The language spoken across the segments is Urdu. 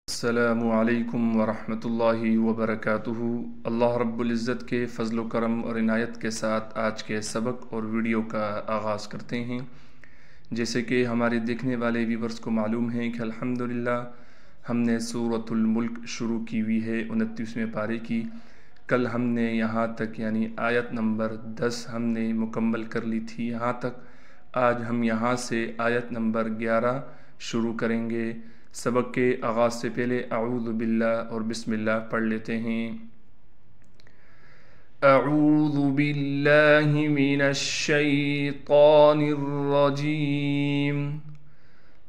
السلام علیکم ورحمۃ اللہ وبرکاتہ۔ اللہ رب العزت کے فضل و کرم اور عنایت کے ساتھ آج کے سبق اور ویڈیو کا آغاز کرتے ہیں۔ جیسے کہ ہمارے دیکھنے والے ویورز کو معلوم ہے کہ الحمدللہ ہم نے سورۃ الملک شروع کی ہوئی ہے 29ویں پارے کی۔ کل ہم نے یہاں تک یعنی آیت نمبر 10 ہم نے مکمل کر لی تھی یہاں تک۔ آج ہم یہاں سے آیت نمبر 11 شروع کریں گے۔ سبق کے آغاز سے پہلے اعوذ باللہ اور بسم اللہ پڑھ لیتے ہیں۔ اعوذ باللہ من الشیطان الرجیم۔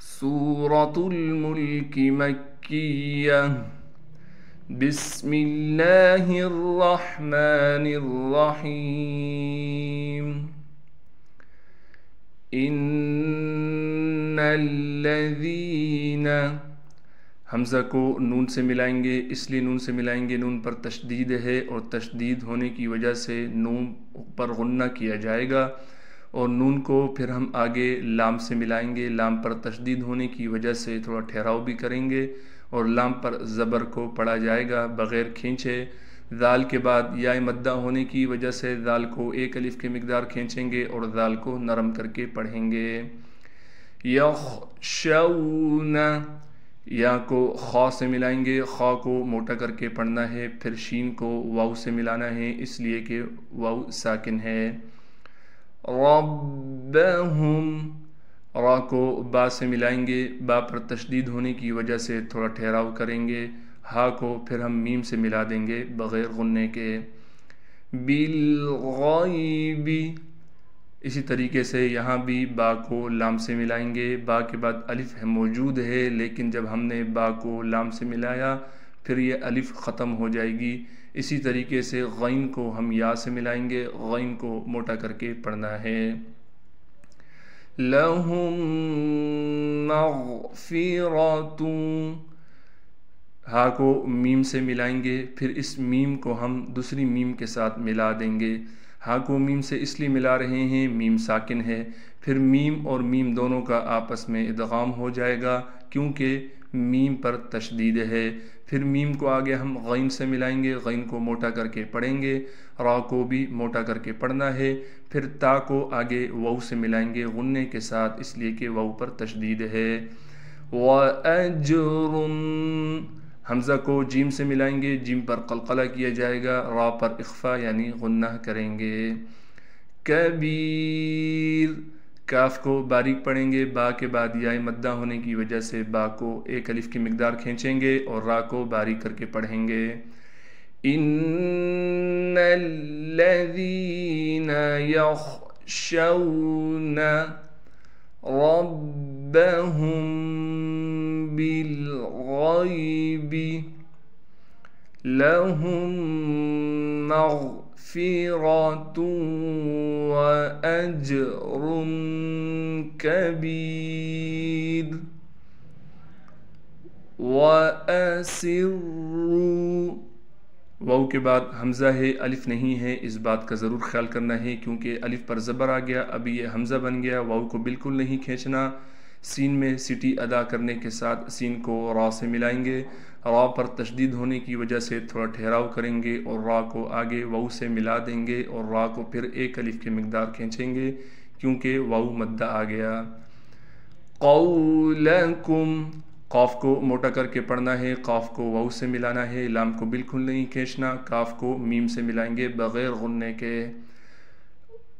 سورۃ الملک مکیہ۔ بسم اللہ الرحمن الرحیم۔ ان الذین، حمزہ کو نون سے ملائیں گے، اس لیے نون سے ملائیں گے، نون پر تشدید ہے اور تشدید ہونے کی وجہ سے نون پر غنہ کیا جائے گا، اور نون کو پھر ہم آگے لام سے ملائیں گے، لام پر تشدید ہونے کی وجہ سے تھوڑا ٹھہراؤ بھی کریں گے، اور لام پر زبر کو پڑھا جائے گا بغیر کھینچے۔ ذال کے بعد یا مدہ ہونے کی وجہ سے ذال کو ایک الف کی مقدار کھینچیں گے اور ذال کو نرم کر کے پڑھیں گے۔ یخشون، یا کو خا سے ملائیں گے، خا کو موٹا کر کے پڑھنا ہے، پھر شین کو واو سے ملانا ہے اس لیے کہ واو ساکن ہے۔ ربہم، را کو با سے ملائیں گے، با پر تشدید ہونے کی وجہ سے تھوڑا ٹھہراؤ کریں گے، ہا کو پھر ہم میم سے ملا دیں گے بغیر غننے کے۔ بالغیب، اسی طریقے سے یہاں بھی با کو لام سے ملائیں گے، با کے بعد الف موجود ہے لیکن جب ہم نے با کو لام سے ملایا پھر یہ الف ختم ہو جائے گی۔ اسی طریقے سے غین کو ہم یا سے ملائیں گے، غین کو موٹا کر کے پڑھنا ہے۔ لہم مغفرۃ، ہا کو میم سے ملائیں گے، پھر اس میم کو ہم دوسری میم کے ساتھ ملا دیں گے۔ ہا کو میم سے اس لیے ملا رہے ہیں، میم ساکن ہے، پھر میم اور میم دونوں کا آپس میں ادغام ہو جائے گا کیونکہ میم پر تشدید ہے۔ پھر میم کو آگے ہم غین سے ملائیں گے، غین کو موٹا کر کے پڑھیں گے، را کو بھی موٹا کر کے پڑھنا ہے، پھر تا کو آگے واو سے ملائیں گے غننے کے ساتھ اس لیے کہ واو پر تشدید ہے۔ وَأَجْرٌ، حمزہ کو جیم سے ملائیں گے، جیم پر قلقلہ کیا جائے گا، را پر اخفا یعنی غنہ کریں گے۔ کبیر، کاف کو باریک پڑھیں گے، با کے بعد یا مدہ ہونے کی وجہ سے با کو ایک الف کی مقدار کھینچیں گے اور را کو باریک کر کے پڑھیں گے۔ ان الذین یخشون ربهم بالغیب لهم مغفرۃ وأجر کبیر۔ وَأَسِرُّوا، واو کے بعد حمزہ ہے، الف نہیں ہے، اس بات کا ضرور خیال کرنا ہے کیونکہ الف پر زبر آ گیا، اب یہ حمزہ بن گیا، واو کو بالکل نہیں کھینچنا۔ سین میں سٹی ادا کرنے کے ساتھ سین کو را سے ملائیں گے، را پر تشدید ہونے کی وجہ سے تھوڑا ٹھہراؤ کریں گے اور را کو آگے واو سے ملا دیں گے اور را کو پھر ایک الف کی مقدار کھینچیں گے کیونکہ واو مدہ آ گیا۔ قولکم، قاف کو موٹا کر کے پڑھنا ہے، قاف کو واو سے ملانا ہے، لام کو بالکل نہیں کھینچنا، کاف کو میم سے ملائیں گے بغیر غننے کے۔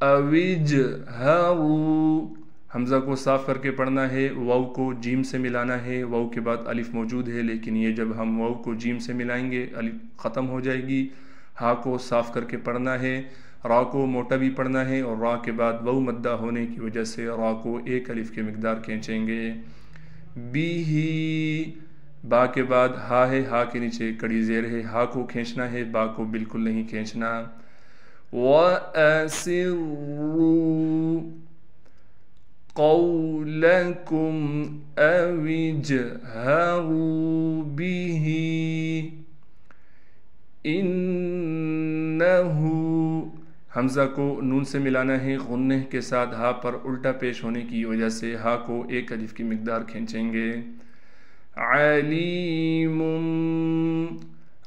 اوجہروا، حمزہ کو صاف کر کے پڑھنا ہے، واو کو جیم سے ملانا ہے، واو کے بعد الف موجود ہے لیکن یہ جب ہم واو کو جیم سے ملائیں گے الف ختم ہو جائے گی۔ ہا کو صاف کر کے پڑھنا ہے، را کو موٹا بھی پڑھنا ہے اور را کے بعد واو مدہ ہونے کی وجہ سے را کو ایک الف کی مقدار کھینچیں گے۔ بیہی، با کے بعد ہا ہے، ہا کے نیچے کڑی زیر ہے، ہا کو کھینچنا ہے، با کو بالکل نہیں کھینچنا۔ وَأَسِرُّوا قَوْلَكُمْ أَوِ اجْهَرُوا بِهِ إِنَّهُ، حمزہ کو نون سے ملانا ہے، غنہ کے ساتھ ہا پر الٹا پیش ہونے کی وجہ سے ہا کو ایک الف کی مقدار کھینچیں گے۔ علیم،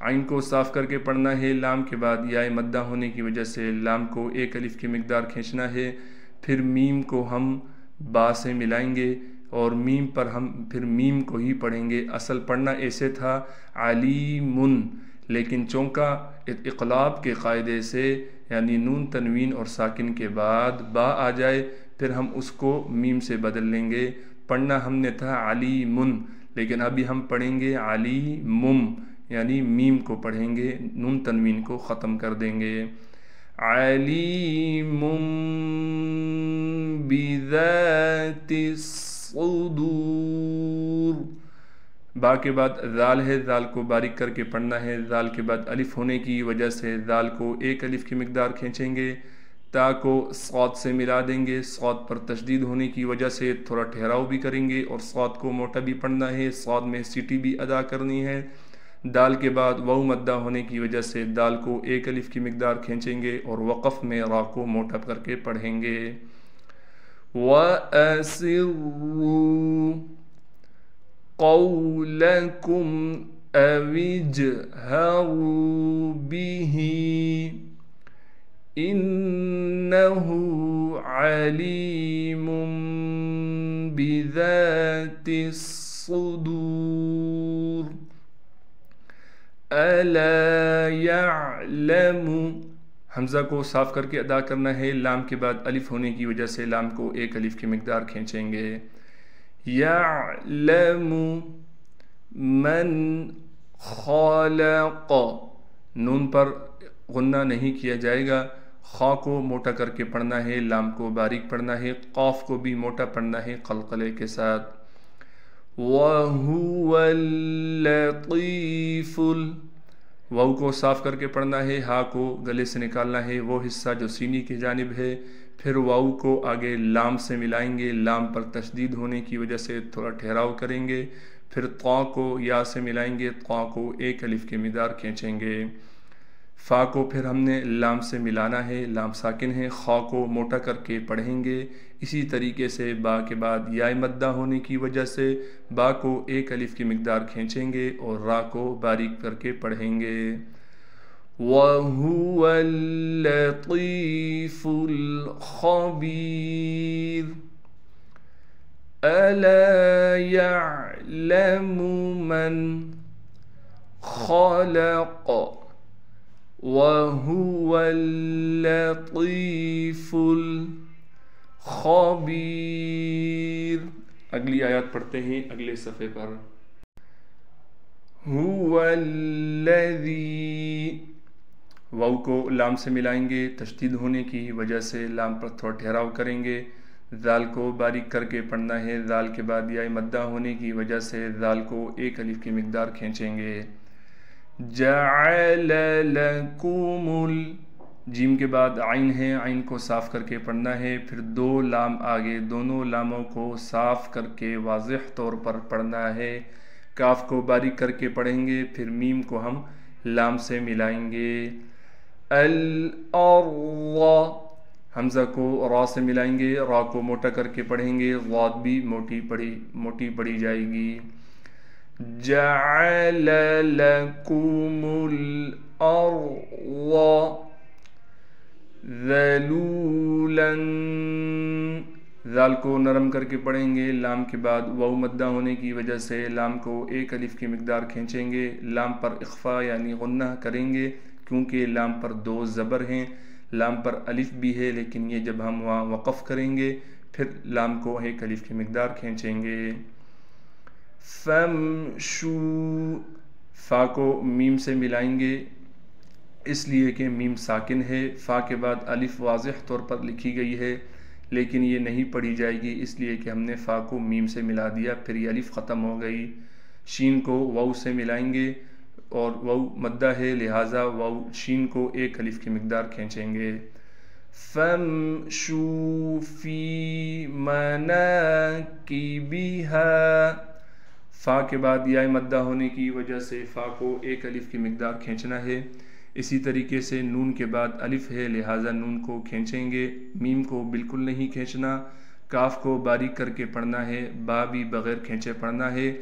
عین کو صاف کر کے پڑھنا ہے، لام کے بعد یا مدہ ہونے کی وجہ سے لام کو ایک الف کی مقدار کھینچنا ہے، پھر میم کو ہم با سے ملائیں گے اور میم پر ہم پھر میم کو ہی پڑھیں گے۔ اصل پڑھنا ایسے تھا علیمن، لیکن چونکہ اقلاب کے قاعدے سے یعنی نون تنوین اور ساکن کے بعد با آ جائے پھر ہم اس کو میم سے بدل لیں گے۔ پڑھنا ہم نے تھا علیمن، لیکن ابھی ہم پڑھیں گے علیمم، یعنی میم کو پڑھیں گے، نون تنوین کو ختم کر دیں گے۔ علیم بذات الصدور، با کے بعد ذال ہے، ذال کو باریک کر کے پڑھنا ہے، ذال کے بعد الف ہونے کی وجہ سے ذال کو ایک الف کی مقدار کھینچیں گے، تا کو صاد سے ملا دیں گے، صاد پر تشدید ہونے کی وجہ سے تھوڑا ٹھہراؤ بھی کریں گے اور صاد کو موٹا بھی پڑھنا ہے، صاد میں سیٹی بھی ادا کرنی ہے۔ دال کے بعد واو مدہ ہونے کی وجہ سے دال کو ایک الف کی مقدار کھینچیں گے اور وقف میں را کو موٹا کر کے پڑھیں گے۔ وَأَسِرُّوا قَوْلَكُمْ أَوِ اجْهَرُوا بِهِ إِنَّهُ عَلِيمٌ بِذَاتِ الصُّدُورِ۔ أَلَا يَعْلَمُ، حمزہ کو صاف کر کے ادا کرنا ہے، لام کے بعد الف ہونے کی وجہ سے لام کو ایک الف کی مقدار کھینچیں گے۔ یعلم من خلق، نون پر غنہ نہیں کیا جائے گا، خا کو موٹا کر کے پڑھنا ہے، لام کو باریک پڑھنا ہے، قاف کو بھی موٹا پڑھنا ہے قلقلے کے ساتھ۔ وَهُوَ اللَّطِيفُ، واو کو صاف کر کے پڑھنا ہے، ہا کو گلے سے نکالنا ہے، وہ حصہ جو سینے کی جانب ہے، پھر واو کو آگے لام سے ملائیں گے، لام پر تشدید ہونے کی وجہ سے تھوڑا ٹھہراؤ کریں گے، پھر طا کو یا سے ملائیں گے، طا کو ایک الف کی مقدار کھینچیں گے۔ فا کو پھر ہم نے لام سے ملانا ہے، لام ساکن ہے، خا کو موٹا کر کے پڑھیں گے۔ اسی طریقے سے با کے بعد یا مدہ ہونے کی وجہ سے با کو ایک الف کی مقدار کھینچیں گے اور را کو باریک کر کے پڑھیں گے۔ وَهُوَ اللَّطِيفُ الْخَبِيرُ، أَلَا يَعْلَمُ مَنْ خَلَقَ وَهُوَ اللَّطِيفُ الْخَبِيرُ۔ اگلی آیات پڑھتے ہیں اگلے صفحے پر۔ هُوَ الَّذِي، واو کو لام سے ملائیں گے، تشدید ہونے کی وجہ سے لام پر تھوڑا ٹھہراؤ کریں گے، ذال کو باریک کر کے پڑھنا ہے، ذال کے بعد یا مدہ ہونے کی وجہ سے ذال کو ایک الف کی مقدار کھینچیں گے۔ جَعَلَ لَكُمُ، جیم کے بعد عین ہے، عین کو صاف کر کے پڑھنا ہے، پھر دو لام آگے، دونوں لاموں کو صاف کر کے واضح طور پر پڑھنا ہے، کاف کو باریک کر کے پڑھیں گے، پھر میم کو ہم لام سے ملائیں گے۔ الْأَرْضَ، حمزہ کو را سے ملائیں گے، را کو موٹا کر کے پڑھیں گے، ضاد بھی موٹی پڑھی جائے گی۔ جَعَلَ لَكُمُ الْأَرْضَ ذَلُولًا، ذال کو نرم کر کے پڑھیں گے، لام کے بعد واو مدہ ہونے کی وجہ سے لام کو ایک الف کی مقدار کھینچیں گے، لام پر اخفا یعنی غنہ کریں گے کیونکہ لام پر دو زبر ہیں، لام پر الف بھی ہے لیکن یہ جب ہم وہاں وقف کریں گے پھر لام کو ایک الف کی مقدار کھینچیں گے۔ فَامْشُوا، فا کو میم سے ملائیں گے اس لیے کہ میم ساکن ہے، فا کے بعد الف واضح طور پر لکھی گئی ہے لیکن یہ نہیں پڑھی جائے گی اس لیے کہ ہم نے فا کو میم سے ملا دیا، پھر یہ الف ختم ہو گئی۔ شین کو واو سے ملائیں گے اور واو مدہ ہے لہٰذا واو شین کو ایک الف کی مقدار کھینچیں گے۔ فَامْشُوا فِي مَنَاكِبِهَا، فا کے بعد یا مدہ ہونے کی وجہ سے فا کو ایک الف کی مقدار کھینچنا ہے، اسی طریقے سے نون کے بعد الف ہے لہٰذا نون کو کھینچیں گے، میم کو بالکل نہیں کھینچنا، کاف کو باریک کر کے پڑھنا ہے، با بھی بغیر کھینچے پڑھنا ہے،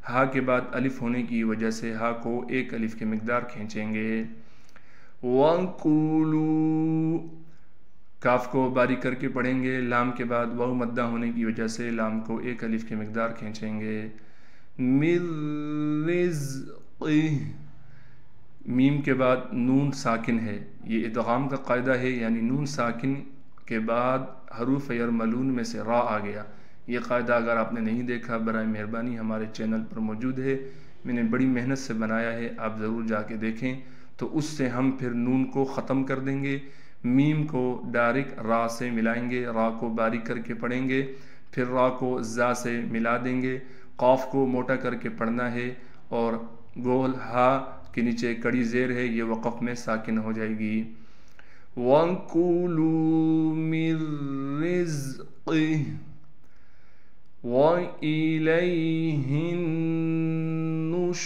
ہا کے بعد الف ہونے کی وجہ سے ہا کو ایک الف کی مقدار کھینچیں گے۔ وَقُولُوا کاف کو باریک کر کے پڑھیں گے، لام کے بعد واو مدہ ہونے کی وجہ سے لام کو ایک الف کی مقدار کھینچیں گے۔ مِن رِزْقِهِ میم کے بعد نون ساکن ہے، یہ ادغام کا قاعدہ ہے، یعنی نون ساکن کے بعد حروف یرملون میں سے را آ گیا۔ یہ قاعدہ اگر آپ نے نہیں دیکھا برائے مہربانی ہمارے چینل پر موجود ہے، میں نے بڑی محنت سے بنایا ہے، آپ ضرور جا کے دیکھیں۔ تو اس سے ہم پھر نون کو ختم کر دیں گے، میم کو ڈائریکٹ را سے ملائیں گے، را کو باریک کر کے پڑھیں گے، پھر را کو زا سے ملا دیں گے، قاف کو موٹا کر کے پڑھنا ہے، اور گول ہا کے نیچے کڑی زیر ہے، یہ وقف میں ساکن ہو جائے گی۔ وَكُلُوا مِن رِزْقِهِ وَإِلَيْهِ النُّشُورُ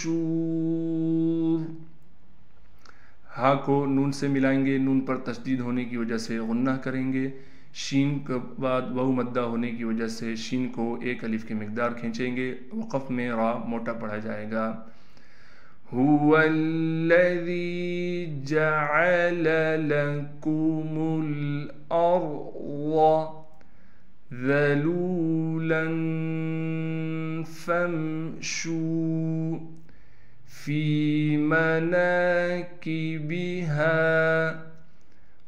ہا کو نون سے ملائیں گے، نون پر تشدید ہونے کی وجہ سے غنہ کریں گے، شین کے بعد واو مدہ ہونے کی وجہ سے شین کو ایک الف کی مقدار کھینچیں گے، وقف میں را موٹا پڑھا جائے گا۔ هُوَ الَّذِي جَعَلَ لَكُمُ الْأَرْضَ ذَلُولًا فَامْشُوا فِي مَنَاكِبِهَا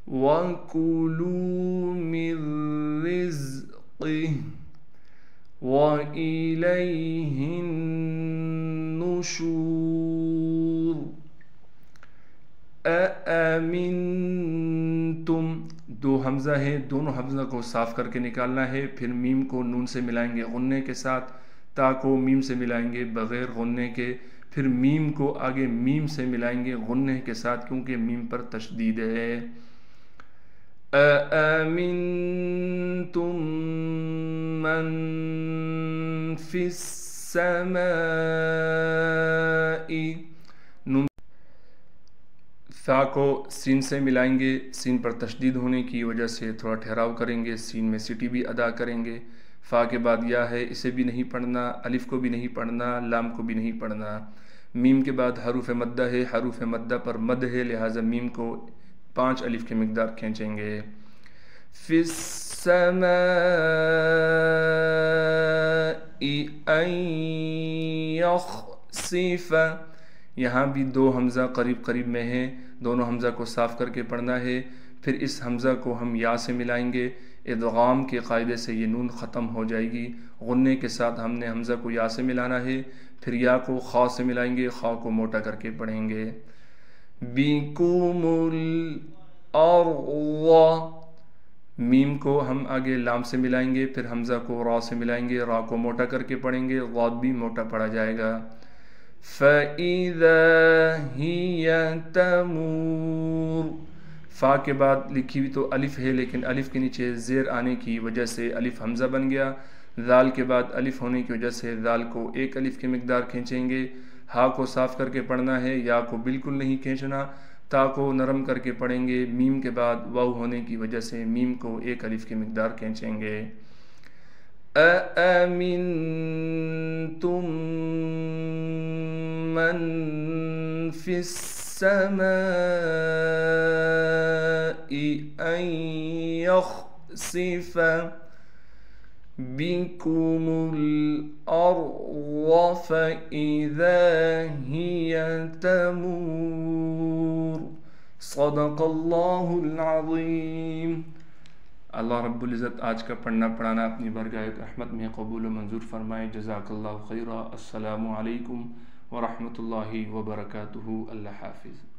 وَكُلُوا مِن رِزْقِهِ وَإِلَيْهِ النُّشُورُ أَأَمِنْتُمْ دو حمزہ ہے، دونوں حمزہ کو صاف کر کے نکالنا ہے، پھر میم کو نون سے ملائیں گے غنے کے ساتھ، تا کو میم سے ملائیں گے بغیر غنے کے، پھر میم کو آگے میم سے ملائیں گے غنے کے ساتھ کیونکہ میم پر تشدید ہے۔ أَأَمِنْتُمْ مَنْ فِي السَّمَاءِ فا کو سین سے ملائیں گے، سین پر تشدید ہونے کی وجہ سے تھوڑا ٹھہراؤ کریں گے، سین میں سٹی بھی ادا کریں گے۔ فا کے بعد یا ہے، اسے بھی نہیں پڑھنا، الف کو بھی نہیں پڑھنا، لام کو بھی نہیں پڑھنا۔ میم کے بعد حروف مدہ ہے، حروف مدہ پر مد ہے، لہٰذا میم کو 5 الف کی مقدار کھینچیں گے۔ فِي السَّمَاءِ أَن يَخْسِفَ یہاں بھی دو حمزہ قریب قریب میں ہیں، دونوں حمزہ کو صاف کر کے پڑھنا ہے، پھر اس حمزہ کو ہم یا سے ملائیں گے، ادغام کے قاعدے سے یہ نون ختم ہو جائے گی، غنے کے ساتھ ہم نے حمزہ کو یا سے ملانا ہے، پھر یا کو خا سے ملائیں گے، خا کو موٹا کر کے پڑھیں گے۔ بِكُمُ الْأَرْضَ میم کو ہم آگے لام سے ملائیں گے، پھر حمزہ کو را سے ملائیں گے، را کو موٹا کر کے پڑھیں گے، غاد بھی موٹا پڑھا جائے گا۔ فَإِذَا هِيَ تَمُورُ فا کے بعد لکھی ہوئی تو الف ہے، لیکن الف کے نیچے زیر آنے کی وجہ سے الف حمزہ بن گیا۔ ذال کے بعد الف ہونے کی وجہ سے ذال کو ایک الف کی مقدار کھینچیں گے، ہا کو صاف کر کے پڑھنا ہے، یا کو بالکل نہیں کھینچنا، تا کو نرم کر کے پڑھیں گے، میم کے بعد واو ہونے کی وجہ سے میم کو ایک الف کی مقدار کھینچیں گے۔ أَأَمِنْتُمْ مَنْ فِي السَّمَاءِ أَنْ يَخْسِفَ بِكُمُ الْأَرْضَ فَإِذَا هِيَ تَمُورُ صدق اللہ العظیم۔ اللہ رب العزت آج کا پڑھنا پڑھانا اپنی بارگاہ رحمت میں قبول و منظور فرمائے۔ جزاک اللہ خیرہ۔ السلام علیکم ورحمۃ اللہ وبرکاتہ۔ اللہ حافظ۔